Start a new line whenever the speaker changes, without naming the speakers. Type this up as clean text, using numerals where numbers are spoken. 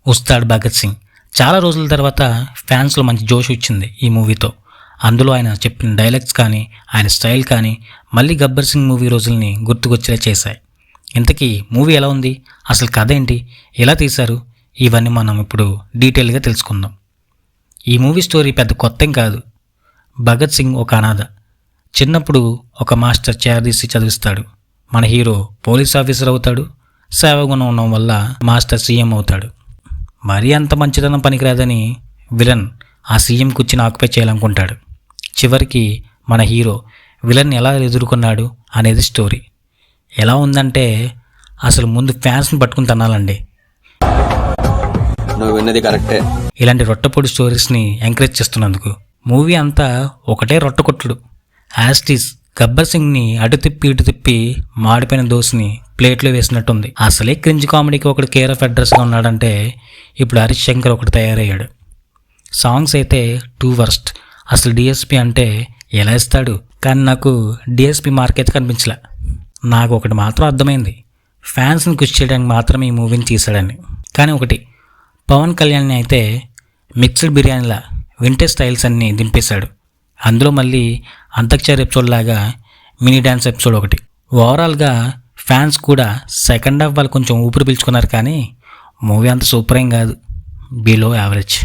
ఉస్తాద్ భగత్ సింగ్. చాలా రోజుల తర్వాత ఫ్యాన్స్లో మంచి జోష్ వచ్చింది ఈ మూవీతో. అందులో ఆయన చెప్పిన డైలాగ్స్ కానీ, ఆయన స్టైల్ కానీ మళ్ళీ గబ్బర్ సింగ్ మూవీ రోజుల్ని గుర్తుకొచ్చేలా చేశాయి. ఇంతకీ మూవీ ఎలా ఉంది, అసలు కథ ఏంటి, ఎలా తీశారు, ఇవన్నీ మనం ఇప్పుడు డీటెయిల్గా తెలుసుకుందాం. ఈ మూవీ స్టోరీ పెద్ద కొత్తేం కాదు. భగత్ సింగ్ ఒక అనాథ. చిన్నప్పుడు ఒక మాస్టర్ చేరదీసి చదివిస్తాడు. మన హీరో పోలీస్ ఆఫీసర్ అవుతాడు. సేవగుణం ఉండడం వల్ల మాస్టర్ సీఎం అవుతాడు. మరీ అంత మంచితనం పనికిరాదని విలన్ ఆ సీఎం కుర్చీని ఆక్యుపై చేయాలనుకుంటాడు. చివరికి మన హీరో విలన్ ఎలా ఎదుర్కొన్నాడు అనేది స్టోరీ. ఎలా ఉందంటే అసలు ముందు ఫ్యాన్స్ని పట్టుకుని తనాలండి.
నువ్వు విన్నది కరెక్టే.
ఇలాంటి రొట్టపొడి స్టోరీస్ని ఎంకరేజ్ చేస్తున్నందుకు. మూవీ అంతా ఒకటే రొట్టకొట్టుడు. యాస్టీస్ గబ్బర్ సింగ్ని అటు తిప్పి ఇటు తిప్పి మాడిపోయిన దోశని ప్లేట్లో వేసినట్టుంది. అసలే క్రింజ్ కామెడీకి ఒకటి కేర్ ఆఫ్ అడ్రస్గా ఉన్నాడంటే ఇప్పుడు హరీష్ శంకర్ ఒకటి తయారయ్యాడు. సాంగ్స్ అయితే టూ వర్స్ట్. అసలు డిఎస్పి అంటే ఎలా ఇస్తాడు? కానీ నాకు డిఎస్పి మార్క్ అయితే కనిపించలే. నాకు ఒకటి మాత్రం అర్థమైంది, ఫ్యాన్స్ని కృషి చేయడానికి మాత్రమే ఈ మూవీని తీశాడని. కానీ ఒకటి, పవన్ కళ్యాణ్ని అయితే మిక్స్డ్ బిర్యానీలా వింటేజ్ స్టైల్స్ అన్నీ దింపేశాడు. అందులో మళ్ళీ అంతక్షర్ ఎపిసోడ్ లాగా మినీ డ్యాన్స్ ఎపిసోడ్ ఒకటి. ఓవరాల్గా ఫ్యాన్స్ కూడా సెకండ్ హాఫ్ వాళ్ళు కొంచెం ఊపిరి పీల్చుకున్నారు. కానీ మూవీ అంత సూపర్ ఏం కాదు, బిలో యావరేజ్.